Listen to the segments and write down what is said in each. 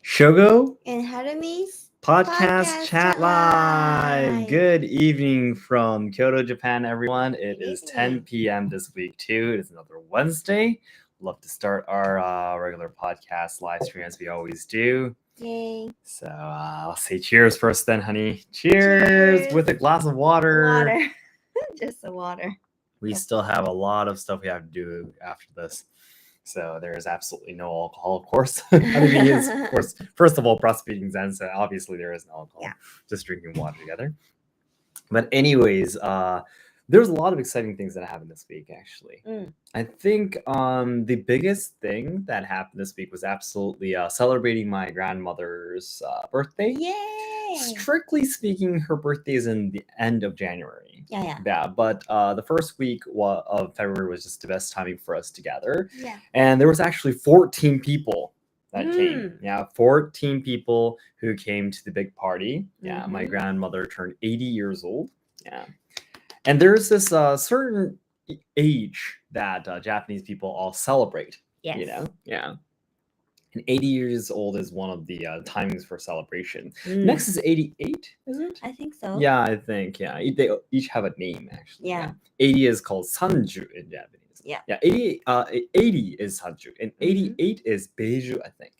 Shogo and Harumi's Podcast Chat Live. Good evening from Kyoto, Japan, everyone. It is 10 p.m. this week, too. It is another Wednesday. Love to start our regular podcast live stream as we always do. Yay. So let's say cheers first then, honey. Cheers with a glass of water. Just the water. We still have a lot of stuff we have to do after this. So there is absolutely no alcohol, of course. Harumi is, of course, first of all, breastfeeding Zen, so obviously there is no alcohol. Yeah. Just drinking water together. But anyways, there's a lot of exciting things that happened this week, actually. I think the biggest thing that happened this week was absolutely celebrating my grandmother's birthday. Yay! Strictly speaking, her birthday is in the end of January. Yeah. But the first week of February was just the best timing for us to gather. Yeah. And there was actually 14 people that came. Yeah, 14 people who came to the big party. Yeah, my grandmother turned 80 years old. Yeah. And there's this certain age that Japanese people all celebrate. Yes. You know? Yeah. And 80 years old is one of the timings for celebration. Next is 88, is it? I think so. Yeah, I think. Yeah. They each have a name, actually. Yeah. 80 is called Sanju in Japanese. Yeah. Yeah. 80 is Sanju. And 88 is Beiju, I think.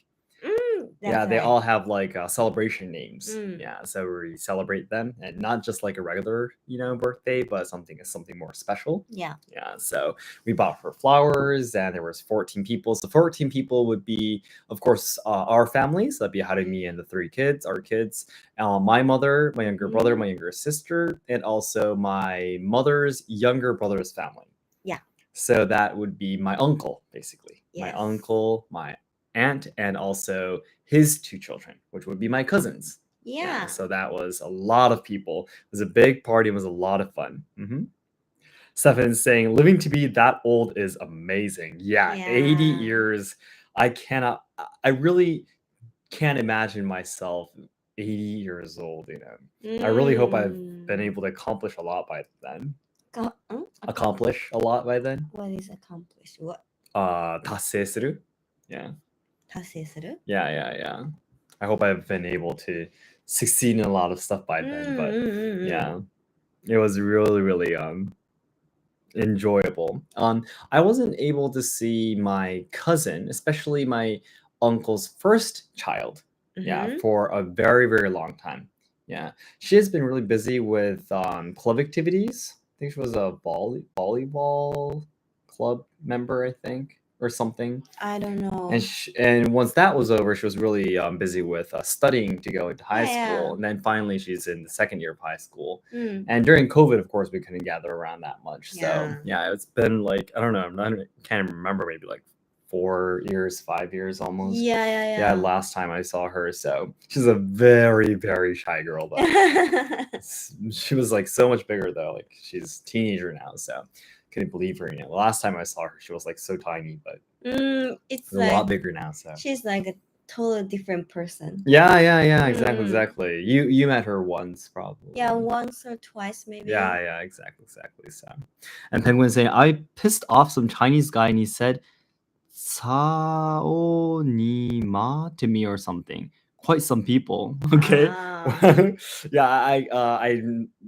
Yeah, they all have like celebration names. Yeah, so we celebrate them, and not just like a regular, birthday, but something more special. Yeah. Yeah, so we bought her flowers, and there was 14 people. So 14 people would be, of course, our families. That'd be Harumi and the three kids, our kids, my mother, my younger brother, my younger sister, and also my mother's younger brother's family. Yeah. So that would be my uncle, basically. Yes. My uncle, my aunt, and also his two children, which would be my cousins. Yeah. So that was a lot of people. It was a big party. It was a lot of fun. Stefan is saying, living to be that old is amazing. Yeah. 80 years. I really can't imagine myself 80 years old, I really hope I've been able to accomplish a lot by then. Accomplish a lot by then? What is accomplish? What? 達成する? Yeah. 達成する? Yeah. I hope I've been able to succeed in a lot of stuff by then, but yeah, it was really, really enjoyable. I wasn't able to see my cousin, especially my uncle's first child, for a very, very long time. Yeah, she has been really busy with club activities. I think she was a volleyball club member, I think, or something. I don't know. And once that was over, she was really busy with studying to go into high school. And then finally, she's in the second year of high school. And during COVID, of course, we couldn't gather around that much. So yeah, it's been like, I don't know, can't remember, maybe like 4 years, 5 years almost. Yeah. Last time I saw her. So she's a very, very shy girl, though. She was like so much bigger though. Like she's a teenager now, so couldn't believe her. The last time I saw her, she was like so tiny, but it's a lot bigger now. So she's like a totally different person. Yeah. Exactly. You met her once, probably. Yeah, once or twice, maybe. Yeah. Exactly. So, and Penguin saying, I pissed off some Chinese guy and he said "sao ni ma" to me or something. Quite some people. Okay. Yeah, I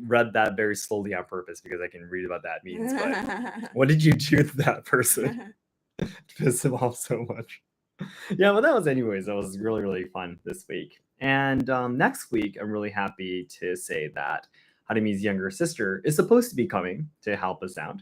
read that very slowly on purpose because I can read what that means. But what did you do to that person to piss him off so much? Yeah, but that was really, really fun this week. And next week, I'm really happy to say that Harumi's younger sister is supposed to be coming to help us out.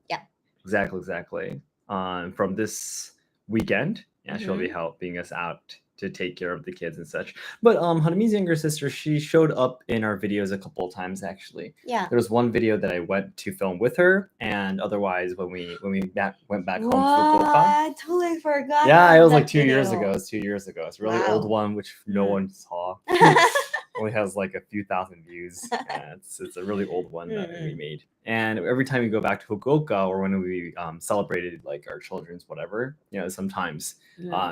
Yeah. Exactly. From this weekend. Yeah, she'll be helping us out to take care of the kids and such. But Harumi's younger sister, she showed up in our videos a couple of times, actually. Yeah. There was one video that I went to film with her, and otherwise when we went back home to Fukuoka. I totally forgot. Yeah, it was like 2 years ago. It's a really old one, which no one saw. Only has like a few thousand views. Yeah, it's a really old one that we made. And every time we go back to Fukuoka or when we celebrated like our children's whatever, sometimes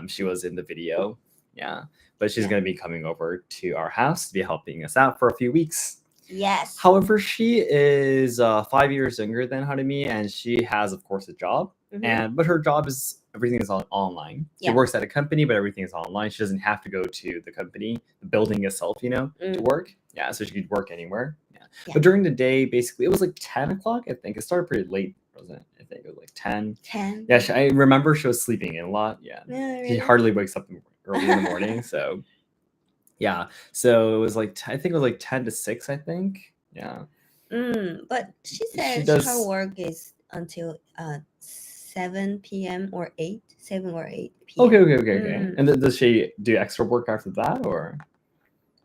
she was in the video. Yeah, but she's going to be coming over to our house to be helping us out for a few weeks. Yes. However, she is 5 years younger than Harumi, and she has, of course, a job and but her job is everything is online. She works at a company, but everything is online. She doesn't have to go to the company, the building itself, to work. Yeah, so she could work anywhere. Yeah. But during the day, basically, it was like 10 o'clock, I think. It started pretty late, wasn't it? I think it was like 10. 10. Yeah, I remember she was sleeping in a lot. Yeah. Really? She hardly wakes up early in the morning, so yeah. So it was like, I think it was like 10 to 6, I think. Yeah. But she said her work is until 7 p.m. or 8, 7 or 8 p.m. Okay. And then does she do extra work after that, or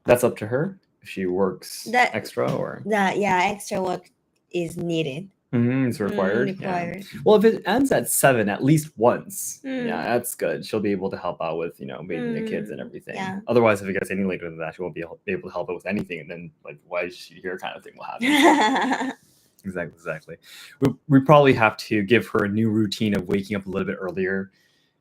that's up to her if she works extra, or extra work is needed. It's required. Yeah. Well, if it ends at 7 at least once, yeah, that's good. She'll be able to help out with bathing the kids and everything. Yeah. Otherwise, if it gets any later than that, she won't be able to help out with anything. And then, like, why is she here? Kind of thing will happen. Exactly. We probably have to give her a new routine of waking up a little bit earlier.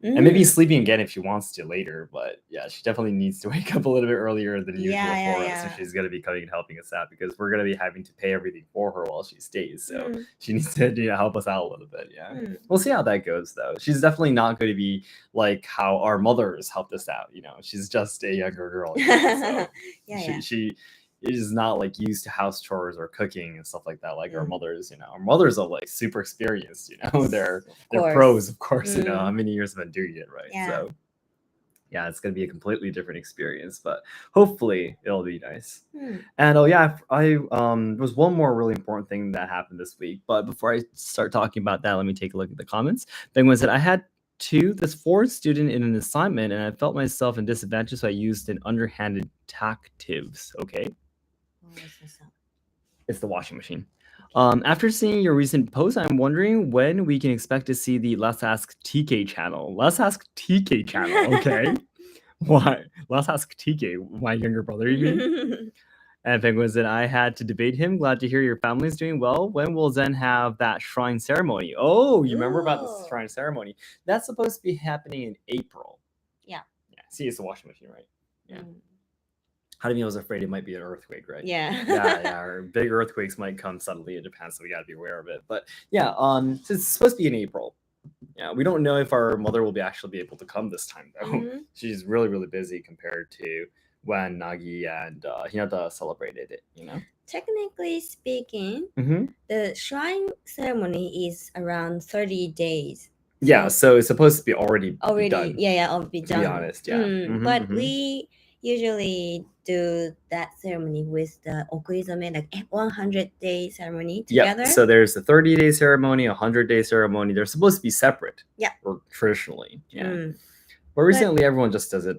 And maybe sleeping again if she wants to later, but yeah, she definitely needs to wake up a little bit earlier than usual for us if she's going to be coming and helping us out, because we're going to be having to pay everything for her while she stays. So she needs to help us out a little bit. Yeah, we'll see how that goes though. She's definitely not going to be like how our mothers helped us out. She's just a younger girl. So she is not like used to house chores or cooking and stuff like that like our mothers. Our mothers are like super experienced. They're pros, of course. How many years have been doing it, right? So yeah, it's gonna be a completely different experience, but hopefully it'll be nice. And I was one more really important thing that happened this week, but before I start talking about that, let me take a look at the comments. Penguin said, I had this foreign student in an assignment and I felt myself in disadvantage, so I used an underhanded tactics. Okay. It's the washing machine. After seeing your recent post, I'm wondering when we can expect to see the Let's Ask TK channel. Let's Ask TK channel, okay? Why? Let's Ask TK, my younger brother, you mean? And Penguin said, I had to debate him. Glad to hear your family's doing well. When will Zen have that shrine ceremony? Oh, you remember about the shrine ceremony? That's supposed to be happening in April. Yeah. See, it's the washing machine, right? Yeah. Harumi was afraid it might be an earthquake, right? Yeah. Or big earthquakes might come suddenly in Japan, so we got to be aware of it. But yeah, so it's supposed to be in April. Yeah, we don't know if our mother will actually be able to come this time though. She's really, really busy compared to when Nagi and Hinata celebrated it. Technically speaking, the shrine ceremony is around 30 days. Yeah, so it's supposed to be already done. Already done. To be honest, yeah. But we usually do that ceremony with the okurizome, like 100-day ceremony together. Yeah, so there's a 30-day ceremony, a 100-day ceremony. They're supposed to be separate. Yeah. Or traditionally, yeah. But recently, everyone just does it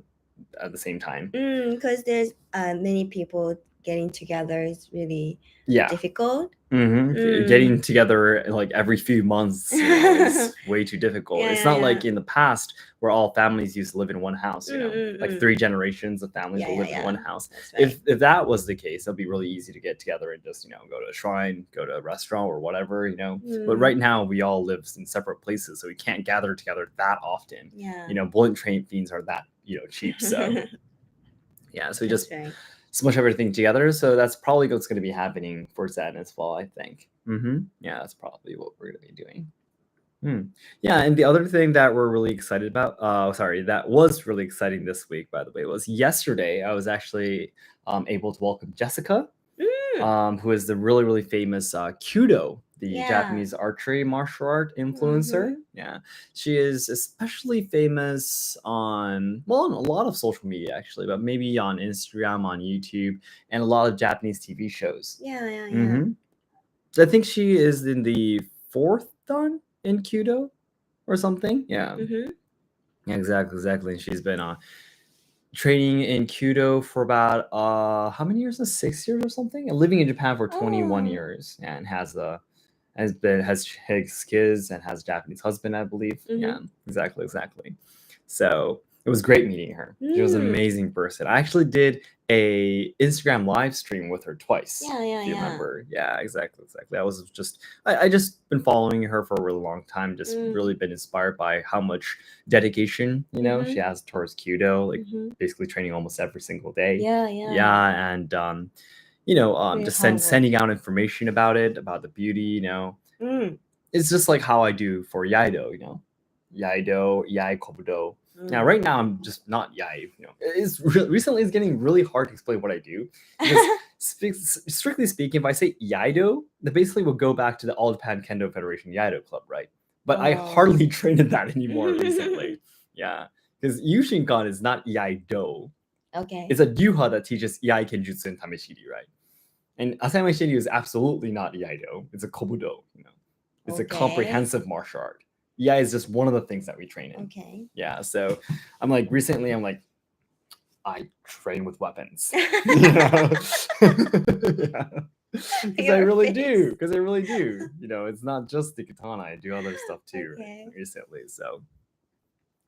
at the same time. Because there's many people getting together is really difficult. Getting together like every few months is way too difficult. It's not like in the past where all families used to live in one house, like 3 generations of families will live in one house. Right. If that was the case, it'd be really easy to get together and just go to a shrine, go to a restaurant or whatever. But right now we all live in separate places, so we can't gather together that often. Bullet train fiends are that cheap, so yeah, so we just smush everything together. So that's probably what's going to be happening for Zen as well, I think. Yeah, that's probably what we're going to be doing. Yeah, and the other thing that we're really excited about, that was really exciting this week, by the way, was yesterday I was actually able to welcome Jessica, who is the really, really famous Kyudo, the Japanese archery martial art influencer. Yeah, she is especially famous on a lot of social media actually, but maybe on Instagram, on YouTube, and a lot of Japanese TV shows. So I think she is in the 4th dan in Kyoto or something. Yeah, exactly. And she's been training in Kyoto for about how many years? 6 years or something, and living in Japan for 21 years, and has kids and has a Japanese husband, I believe. Yeah, exactly. So it was great meeting her. She was an amazing person. I actually did a Instagram live stream with her twice. If you remember. Yeah, exactly. I was I just been following her for a really long time. Just really been inspired by how much dedication she has towards Kyudo, like basically training almost every single day. And just sending out information about it, about the beauty, it's just like how I do for Iaido, Iaido, Kobudo. Now, right now, I'm just not Yai. It's recently it's getting really hard to explain what I do. Because strictly speaking, if I say Iaido, that basically will go back to the All Japan Kendo Federation Iaido Club, right? But I hardly train in that anymore recently. Yeah, because Yushinkan is not Iaido. Okay. It's a Ryuha that teaches Iai Kenjutsu and Tameshiri, right? And Asayama Shiryu is absolutely not Iaido. It's a Kobudo. It's a comprehensive martial art. Iai is just one of the things that we train in. Okay. Yeah, so I'm like, recently I'm like, I train with weapons. Yeah. Because I really do. It's not just the katana. I do other stuff too recently. So,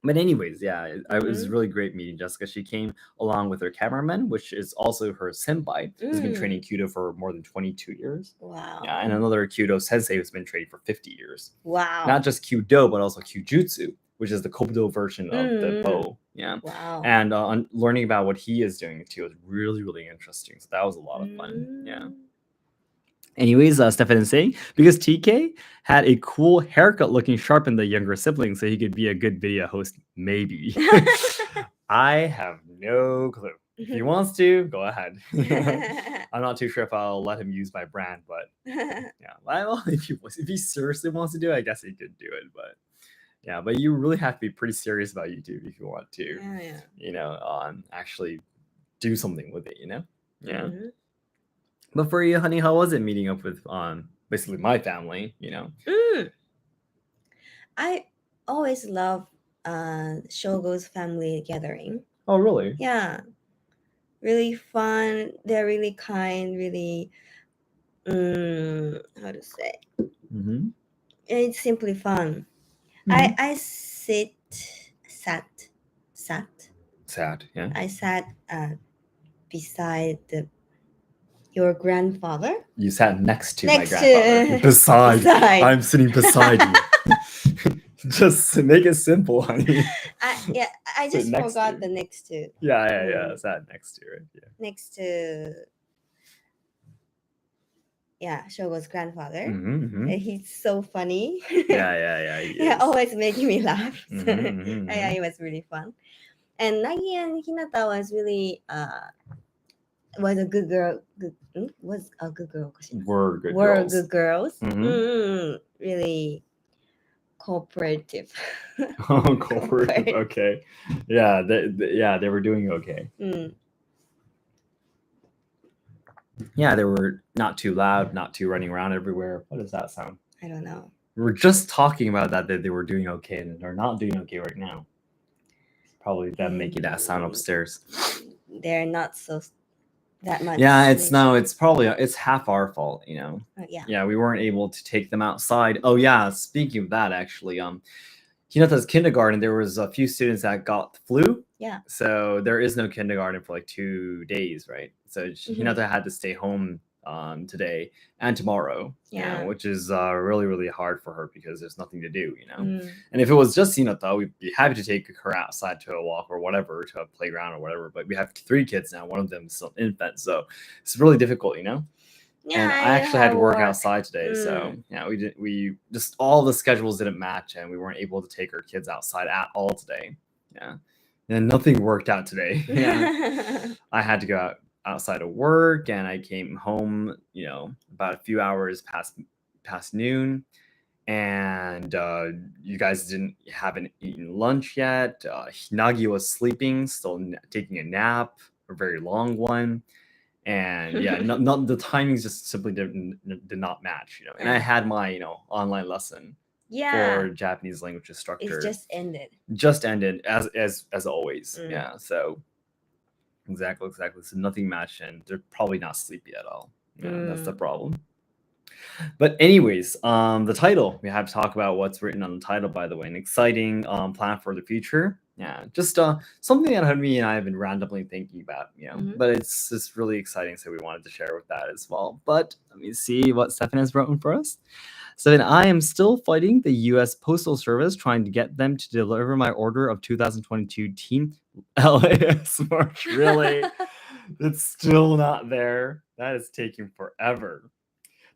but anyways, yeah, it was really great meeting Jessica. She came along with her cameraman, which is also her senpai, who's been training Kyudo for more than 22 years. Wow. Yeah, and another Kyudo sensei who's been training for 50 years. Wow. Not just Kyudo, but also Kyujutsu, which is the Kobudo version of the bow. Yeah. Wow. And learning about what he is doing too was really, really interesting. So that was a lot of fun. Yeah. Anyways, Stefan is saying, because TK had a cool haircut looking sharp in the younger sibling, so he could be a good video host, maybe. I have no clue. If he wants to, go ahead. I'm not too sure if I'll let him use my brand, but yeah. Well, if he seriously wants to do it, I guess he could do it. But yeah, but you really have to be pretty serious about YouTube if you want to, actually do something with it, Yeah. Mm-hmm. But for you, honey, how was it meeting up with basically my family, I always love Shogo's family gathering. Oh, really? Yeah. Really fun. They're really kind, really how to say? Mm-hmm. It's simply fun. Mm-hmm. I sat. Yeah. I sat beside your grandfather. You sat next to my grandfather. Beside. I'm sitting beside you. Just make it simple, honey. I just forgot the next to. Yeah. Sat next to it. Yeah. Next to. Yeah, Shogo's grandfather. Mm-hmm. He's so funny. Yeah. Yeah, always making me laugh. Mm-hmm. Yeah, it was really fun. And Nagi and Hinata was really was a good girl. Was a good girl. Were good girls. Mm-hmm. Really cooperative. Cooperative. Okay. Yeah. They were doing okay. Yeah, they were not too loud, not too running around everywhere. What does that sound? I don't know. We were just talking about that they were doing okay, and they're not doing okay right now. Probably them making that sound upstairs. They're not so that much. Yeah, it's half our fault, Yeah. Yeah, we weren't able to take them outside. Oh yeah, speaking of that, actually, Hinata's kindergarten, there was a few students that got the flu. Yeah. So there is no kindergarten for like 2 days, right? So Hinata had to stay home today and tomorrow. Yeah. Which is really, really hard for her because there's nothing to do, And if it was just Hinata, we'd be happy to take her outside to a walk or whatever, to a playground or whatever. But we have 3 kids now. One of them is still an infant, so it's really difficult, Yeah, and I actually had to work outside today, so yeah, we just all the schedules didn't match, and we weren't able to take our kids outside at all today. Yeah, and nothing worked out today. Yeah, I had to go outside of work, and I came home, about a few hours past noon, and you guys haven't eaten lunch yet. Hinagi was sleeping, still taking a nap, a very long one. And yeah, the timings just simply did not match, And I had my online lesson for Japanese language instructor. It just ended. Just ended as always. Yeah. So exactly. So nothing matched, and they're probably not sleepy at all. Yeah, that's the problem. But anyways, the title, we have to talk about what's written on the title, by the way. An exciting plan for the future. Yeah, just something that Harumi and I have been randomly thinking about, but it's just really exciting, so we wanted to share with that as well. But let me see what Stefan has written for us. So then, I am still fighting the U.S. Postal Service, trying to get them to deliver my order of 2022 Team LAS March. Really? It's still not there. That is taking forever.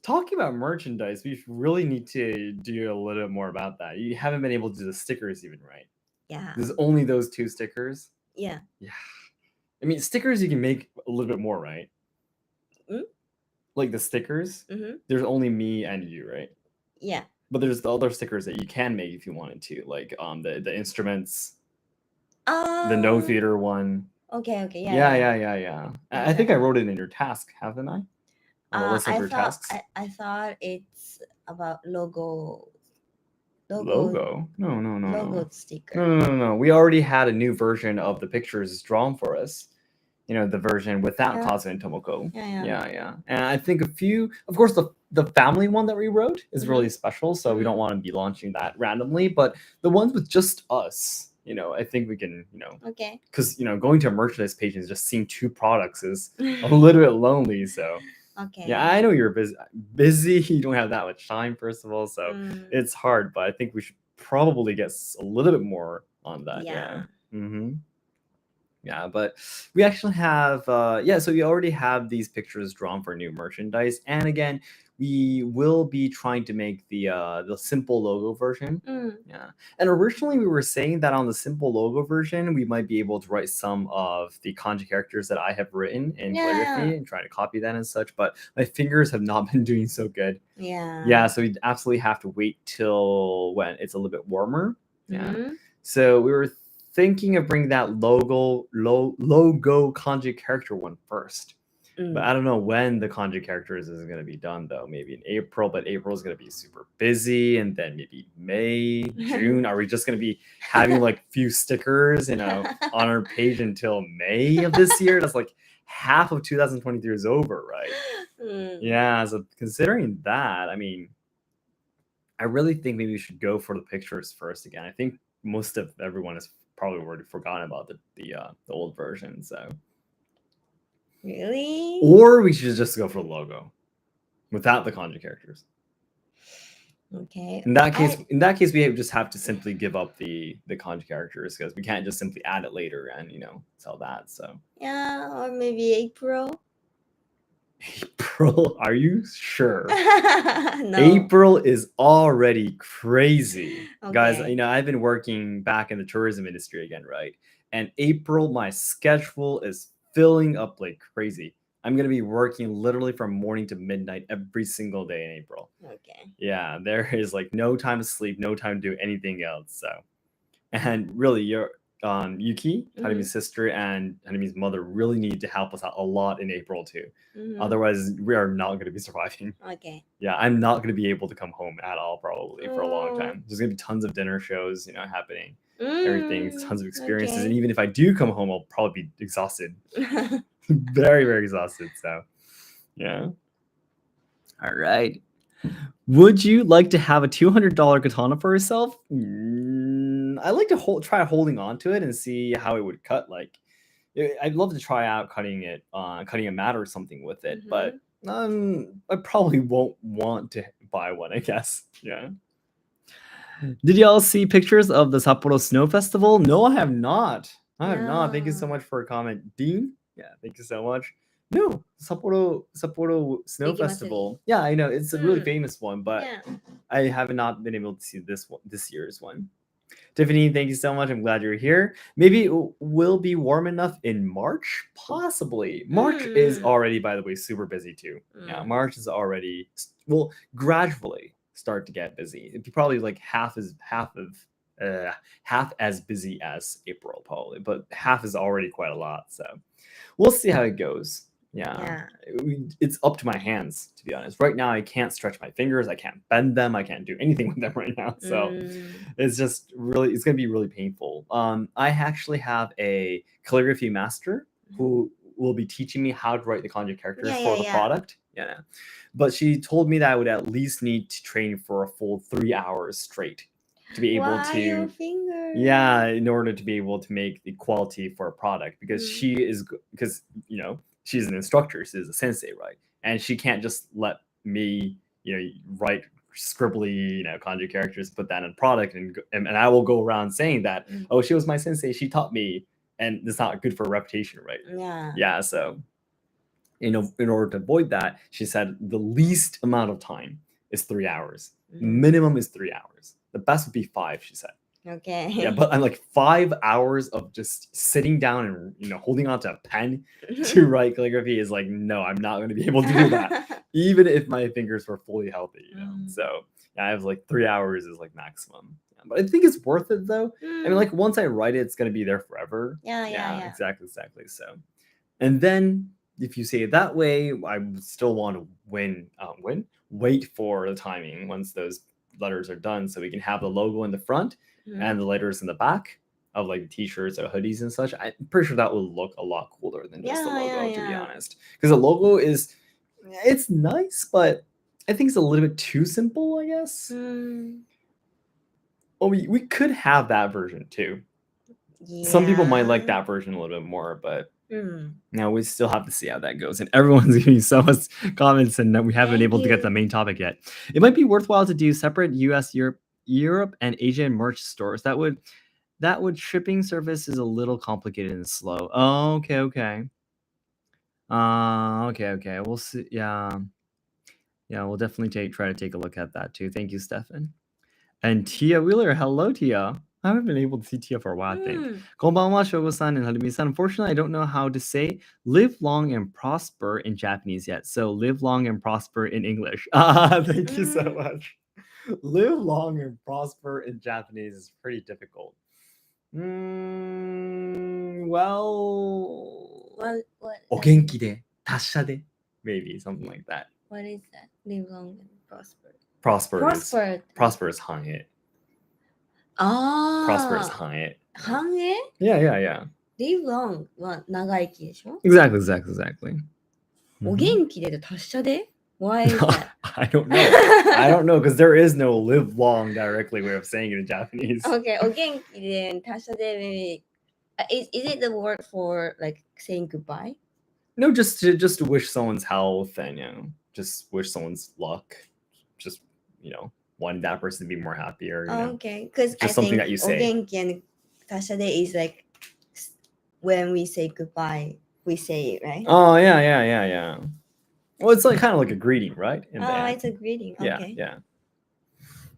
Talking about merchandise, we really need to do a little bit more about that. You haven't been able to do the stickers even, right? Yeah. There's only those 2 stickers. Yeah. Yeah. I mean, stickers you can make a little bit more, right? Like the stickers, there's only me and you, right? Yeah. But there's the other stickers that you can make if you wanted to, like the instruments, the no theater one. Okay. Yeah. I think I wrote it in your task, haven't I? On the list of your tasks. I thought it's about logo. Logo? No. Logo sticker. No. We already had a new version of the pictures drawn for us. You know, the version without Kazu and Tomoko. Yeah. And I think of course, the family one that we wrote is really special, so we don't want to be launching that randomly. But the ones with just us, you know, I think we can, you know, okay. Because you know, going to a merchandise page and just seeing 2 products is a little bit lonely. So okay. Yeah, I know you're busy. You don't have that much time, first of all, so it's hard. But I think we should probably get a little bit more on that. Yeah. Yeah, but we actually have so we already have these pictures drawn for new merchandise, and again, we will be trying to make the simple logo version. Yeah, and originally we were saying that on the simple logo version, we might be able to write some of the kanji characters that I have written in calligraphy and try to copy that and such, but my fingers have not been doing so good. Yeah, so we absolutely have to wait till when it's a little bit warmer. Yeah, so we were thinking of bringing that logo kanji character one first. But I don't know when the kanji characters is going to be done, though. Maybe in April, but April is going to be super busy, and then maybe May, June. Are we just going to be having like few stickers, you know, on our page until May of this year? That's like half of 2023 is over, right? Yeah, so considering that, I mean, I really think maybe we should go for the pictures first again. I think most of everyone has probably already forgotten about the old version, so really, or we should just go for the logo without the kanji characters. Okay. In that case, we just have to simply give up the kanji characters because we can't just simply add it later and sell that. So yeah, or maybe April. April? Are you sure? No. April is already crazy. Guys, I've been working back in the tourism industry again, right? And April, my schedule is filling up like crazy. I'm going to be working literally from morning to midnight every single day in April. Okay. Yeah, there is like no time to sleep, no time to do anything else. So, and really, Yuki, Harumi's sister, and Harumi's mother really need to help us out a lot in April too. Otherwise, we are not going to be surviving. Okay. Yeah, I'm not going to be able to come home at all probably for a long time. There's going to be tons of dinner shows, happening. Everything, tons of experiences, and even if I do come home, I'll probably be exhausted. Very, very exhausted. So, yeah. All right. Would you like to have a $200 katana for yourself? I like to try holding on to it and see how it would cut. Like, I'd love to try out cutting a mat or something with it, but I probably won't want to buy one, I guess. Yeah. Did y'all see pictures of the Sapporo Snow Festival? No, I have not. Thank you so much for a comment, Dean. Yeah, thank you so much. No, Sapporo Snow Festival. Yeah, I know it's a really famous one, but I have not been able to see this year's one. Tiffany, thank you so much. I'm glad you're here. Maybe it will be warm enough in March, possibly. March is already, by the way, super busy too. Yeah, March is already gradually start to get busy. It'd be probably like half as busy as April, probably, but half is already quite a lot. So we'll see how it goes. Yeah. It's up to my hands, to be honest. Right now, I can't stretch my fingers. I can't bend them. I can't do anything with them right now. So it's just it's going to be really painful. I actually have a calligraphy master who will be teaching me how to write the kanji characters for the product. Yeah. But she told me that I would at least need to train for a full 3 hours straight to be able to in order to be able to make the quality for a product, because she's an instructor, she's a sensei, right? And she can't just let me write scribbly kanji characters, put that in a product, and I will go around saying that oh, she was my sensei, she taught me, and it's not good for reputation, right? So in order to avoid that, she said the least amount of time is 3 hours. Mm. Minimum is 3 hours. The best would be 5, she said. Okay. Yeah, but I'm like 5 hours of just sitting down and holding onto a pen to write calligraphy is like, no, I'm not going to be able to do that, even if my fingers were fully healthy. So yeah, I was like 3 hours is like maximum. Yeah, but I think it's worth it though. I mean, like once I write it, it's going to be there forever. Yeah. Exactly. So, and then if you say it that way, I would still want to wait for the timing once those letters are done, so we can have the logo in the front and the letters in the back of like t-shirts or hoodies and such. I'm pretty sure that will look a lot cooler than just the logo, to be honest. Because the logo it's nice, but I think it's a little bit too simple, I guess. Well, we could have that version too. Yeah. Some people might like that version a little bit more, but now we still have to see how that goes. And everyone's giving so much comments, and we haven't been able to get the main topic yet. It might be worthwhile to do separate US, Europe, and Asian merch stores. That would shipping service is a little complicated and slow. Oh, okay. Okay. We'll see. Yeah, we'll definitely try to take a look at that too. Thank you, Stefan. And Tia Wheeler, hello, Tia. I haven't been able to see Tia for a while, I think. Konbanwa, Shogo-san, and Harumi-san. Unfortunately, I don't know how to say live long and prosper in Japanese yet. So live long and prosper in English. Thank you so much. Live long and prosper in Japanese is pretty difficult. Well, ogenki de, tasha de, maybe something like that. What is that? Live long and prosper. Prosper is hang-e. Prosper is hang-e. Hang-e? Yeah. Live long は長生きでしょ? Exactly. お元気でで達者で? Why is that? I don't know because there is no live long directly way of saying it in Japanese. Okay, お元気で達者で maybe is it the word for like saying goodbye? No, just to wish someone's health and just wish someone's luck. Just wanting that person to be more happier. Okay, because just something that you say. お元気 and 達者で is like when we say goodbye, we say it, right? Oh yeah. Well, it's like kind of like a greeting, right? It's a greeting. Okay. Yeah.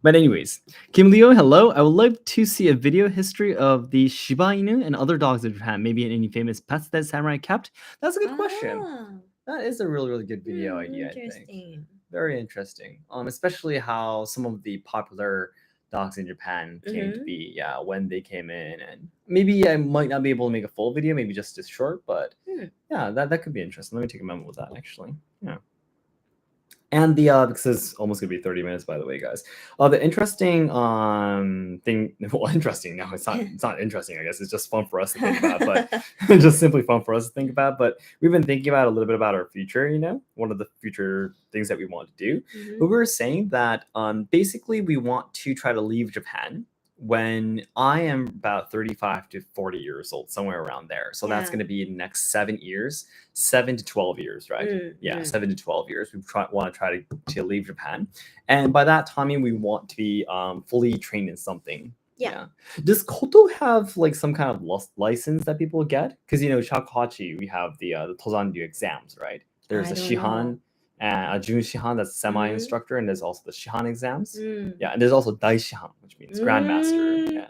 But anyways, Kim Leo, hello. I would love to see a video history of the Shiba Inu and other dogs in Japan, maybe any famous pets that samurai kept. That's a good question. That is a really, really good video idea, I think. Very interesting. Especially how some of the popular dogs in Japan came to be, when they came in. And maybe I might not be able to make a full video, maybe just as short, but yeah, that could be interesting. Let me take a moment with that, actually. Yeah. And the because it's almost gonna be 30 minutes, by the way, guys. The interesting thing, well, interesting. No, it's not interesting. I guess it's just fun for us to think about, but just simply fun for us to think about. But we've been thinking about a little bit about our future. One of the future things that we want to do. But we were saying that basically we want to try to leave Japan when I am about 35 to 40 years old, somewhere around there. So that's going to be in the next 7 years, 7 to 12 years, right? 7 to 12 years. We want to try to leave Japan. And by that timing, we want to be fully trained in something. Yeah. Does Kyoto have like some kind of license that people get? Because, Shakuhachi, we have the Tozando exams, right? There's a Shihan. A Jun Shihan, that's semi-instructor, and there's also the Shihan exams. Yeah, and there's also Dai Shihan, which means grandmaster. Yeah,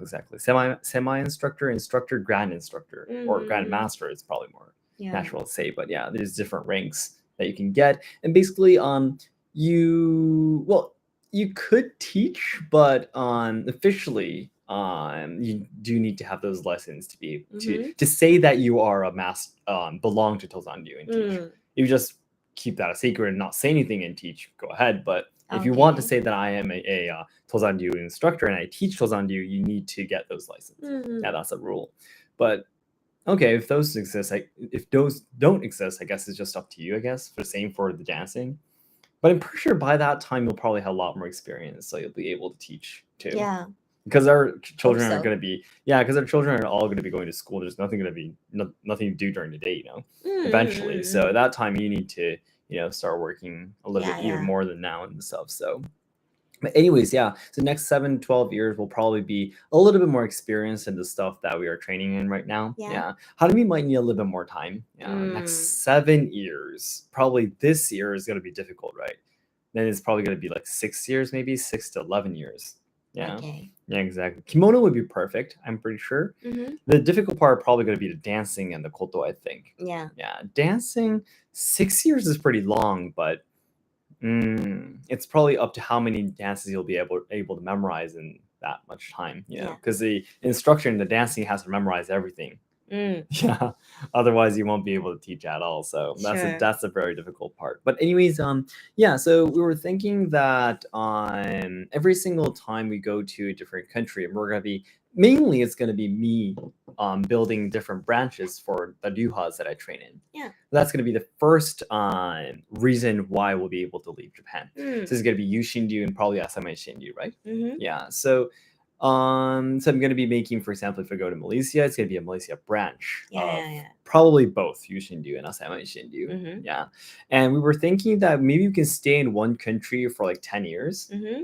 exactly. Semi-instructor, instructor, grand instructor, or grandmaster is probably more natural to say. But yeah, there's different ranks that you can get, and basically, you could teach, but officially, you do need to have those lessons to be to say that you are a belong to Tozando and teach. You just keep that a secret and not say anything and teach, go ahead. But if you want to say that I am a Tozando instructor and I teach Tozando, you need to get those licenses. Yeah, that's a rule. But okay, if those exist, if those don't exist, I guess it's just up to you, I guess, for the same for the dancing. But I'm pretty sure by that time, you'll probably have a lot more experience, so you'll be able to teach too. Yeah. Because our children are going to be, because our children are all going to be going to school. There's nothing going to be, nothing to do during the day, eventually. So at that time, you need to, start working a little bit even more than now and stuff. So But anyways, yeah. So next 7 to 12 years will probably be a little bit more experience in the stuff that we are training in right now. Yeah. Harumi might need a little bit more time. Mm. Next 7 years. Probably this year is gonna be difficult, right? Then it's probably gonna be like 6 years, maybe 6 to 11 years. Yeah. Okay. Yeah, exactly. Kimono would be perfect, I'm pretty sure. Mm-hmm. The difficult part probably gonna be the dancing and the koto, I think. Yeah. Yeah. Dancing, 6 years is pretty long, but it's probably up to how many dances you'll be able to memorize in that much time, Yeah. because the instructor in the dancing has to memorize everything. Mm. Yeah, otherwise you won't be able to teach at all. So Sure. that's a very difficult part. But anyways, yeah. So we were thinking that every single time we go to a different country, we're gonna be mainly it's gonna be me building different branches for the Ryuhas that I train in. Yeah. That's going to be the first reason why we'll be able to leave Japan. Mm. So it's going to be Yushinryu and probably Asayama Shinryu, right? Mm-hmm. Yeah. So I'm going to be making, for example, if I go to Malaysia, it's going to be a Malaysia branch of probably both Yushinryu and Asayama Shinryu. Mm-hmm. Yeah. And we were thinking that maybe we can stay in one country for like 10 years. Mm-hmm.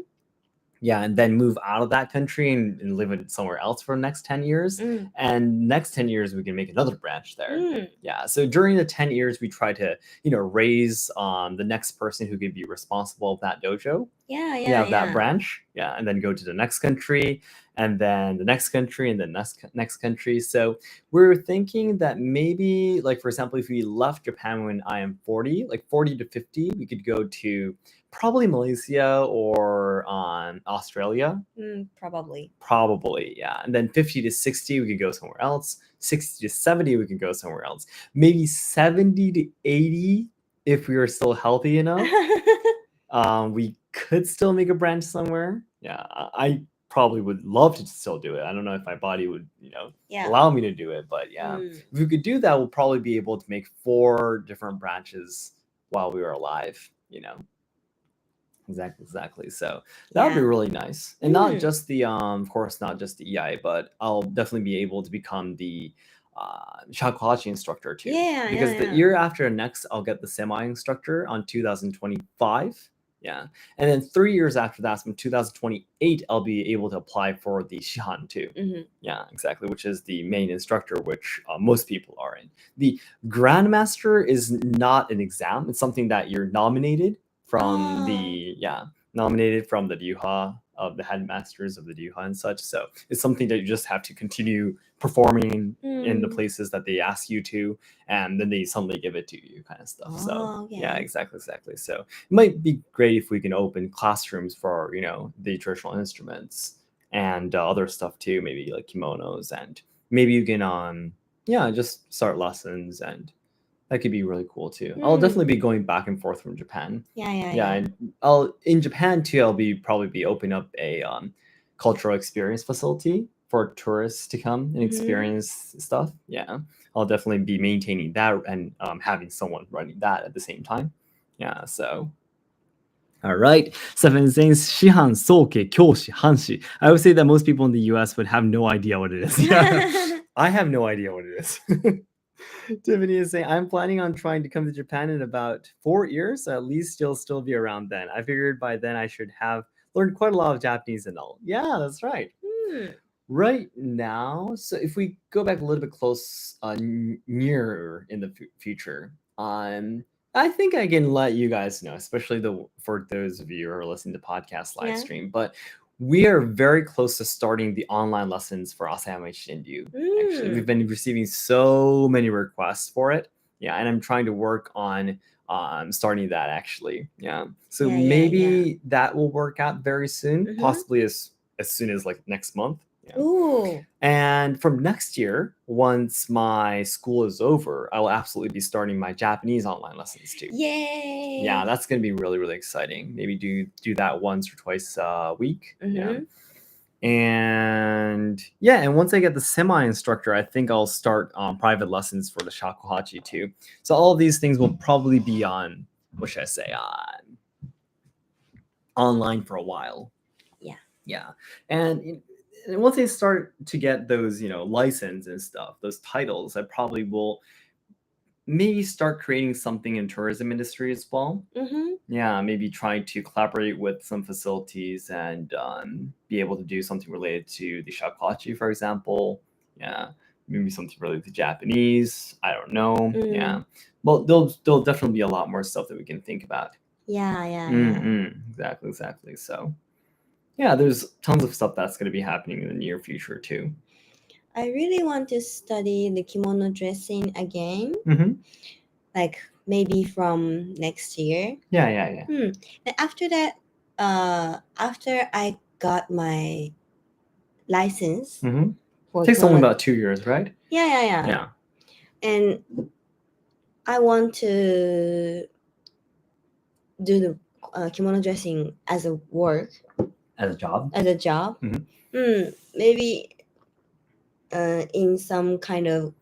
Yeah, and then move out of that country and live in somewhere else for the next 10 years. Mm. And next 10 years, we can make another branch there. Mm. Yeah, so during the 10 years, we try to, raise the next person who could be responsible of that dojo. Yeah. That branch. Yeah, and then go to the next country, and then the next country, and then next country. So we're thinking that maybe, like, for example, if we left Japan when I am 40, like 40 to 50, we could go to probably Malaysia or Australia. Probably, yeah. And then 50 to 60, we could go somewhere else. 60 to 70, we could go somewhere else. Maybe 70 to 80, if we were still healthy enough. We could still make a branch somewhere. Yeah, I probably would love to still do it. I don't know if my body would, allow me to do it, but yeah, if we could do that, we'll probably be able to make 4 different branches while we were alive. Exactly. So that would be really nice, and not just the, of course, not just the EI, but I'll definitely be able to become the shakuhachi instructor too. Because the year after next, I'll get the semi instructor on 2025. Yeah, and then 3 years after that, from 2028, I'll be able to apply for the Shihan too. Mm-hmm. Yeah, exactly, which is the main instructor, which most people are in. The Grandmaster is not an exam; it's something that you're nominated from nominated from the Ryuha of the headmasters of the Ryuha and such. So it's something that you just have to continue performing in the places that they ask you to, and then they suddenly give it to you, kind of stuff. Yeah, exactly. So it might be great if we can open classrooms for the traditional instruments and other stuff too, maybe like kimonos, and maybe you can just start lessons, and that could be really cool too. I'll definitely be going back and forth from Japan. Yeah. And in Japan too, I'll probably be opening up a cultural experience facility for tourists to come and experience stuff. Yeah, I'll definitely be maintaining that and having someone running that at the same time. Yeah, so. All right. 7 things. Shihan, Soke, Kyoshi, Hanshi. I would say that most people in the US would have no idea what it is. Yeah. I have no idea what it is. Tiffany is saying, I'm planning on trying to come to Japan in about 4 years. So at least you'll still be around then. I figured by then I should have learned quite a lot of Japanese and all. Yeah, that's right. Right now, so if we go back a little bit close, nearer in the future, I think I can let you guys know, especially for those of you who are listening to podcast live stream, but we are very close to starting the online lessons for Asayama Shinryu. Actually, we've been receiving so many requests for it. Yeah, and I'm trying to work on starting that actually. Yeah, so maybe that will work out very soon, possibly as soon as like next month. Yeah. Ooh. And from next year, once my school is over, I will absolutely be starting my Japanese online lessons too. Yay! Yeah, that's going to be really, really exciting. Maybe do that once or twice a week. Yeah. And once I get the semi instructor, I think I'll start private lessons for the shakuhachi too. So all of these things will probably be on, what should I say, online for a while. Yeah. And once I start to get those, license and stuff, those titles, I probably will maybe start creating something in tourism industry as well. Yeah, maybe try to collaborate with some facilities and be able to do something related to the shakuhachi, for example. Yeah, maybe something related to Japanese. I don't know. Yeah, well, there'll definitely be a lot more stuff that we can think about. Yeah. Exactly. So, yeah, there's tons of stuff that's going to be happening in the near future too. I really want to study the kimono dressing again. Like maybe from next year. Yeah. And after that, after I got my license, takes only about 2 years, right? Yeah. And I want to do the kimono dressing as a work, As a job. Maybe in some kind of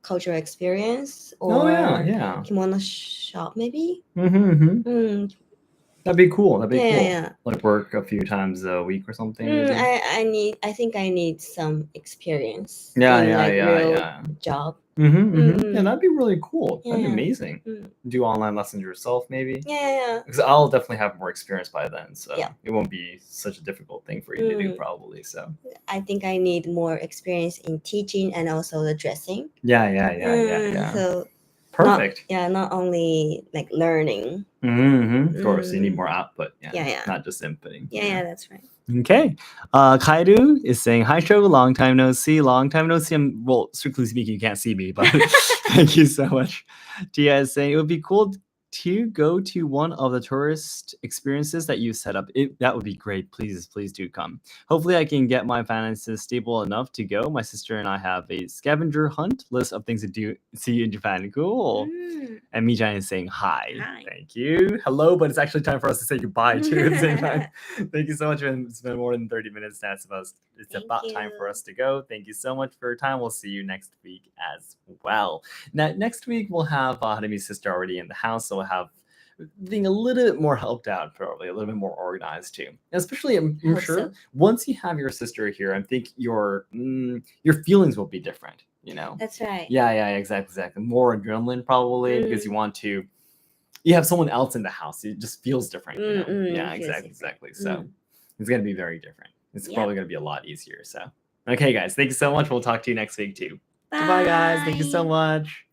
cultural experience or kimono shop, maybe. That'd be cool. That'd be cool. Yeah. Like work a few times a week or something. I think I need some experience. Yeah. Job. Yeah, that'd be really cool. That'd be amazing. Do online lessons yourself, maybe. Yeah. Because I'll definitely have more experience by then, so Yeah. it won't be such a difficult thing for you to do, probably. So I think I need more experience in teaching and also the dressing. Yeah. So perfect. Not only like learning. Of course, you need more output. Yeah. Not just inputting. Yeah, that's right. Okay. Kaidu is saying, hi, Shogo. Long time no see. Well, strictly speaking, you can't see me, but thank you so much. Tia is saying, it would be cool to go to one of the tourist experiences that you set up. That would be great. Please do come. Hopefully I can get my finances stable enough to go. My sister and I have a scavenger hunt list of things to see in Japan. Cool. And Mijan is saying hi. Thank you. Hello, but it's actually time for us to say goodbye too at the same time. Thank you so much. It's been more than 30 minutes now. It's about time for us to go. Thank you so much for your time. We'll see you next week as well. Now, next week we'll have Harumi's sister already in the house, so we'll have being a little bit more helped out, probably a little bit more organized too. And especially, I'm sure once you have your sister here, I think your feelings will be different. That's right. Yeah, exactly. More adrenaline probably because you have someone else in the house. It just feels different. Yeah, exactly. So it's gonna be very different. It's probably gonna be a lot easier. So okay, guys, thank you so much. We'll talk to you next week too. Bye guys. Thank you so much.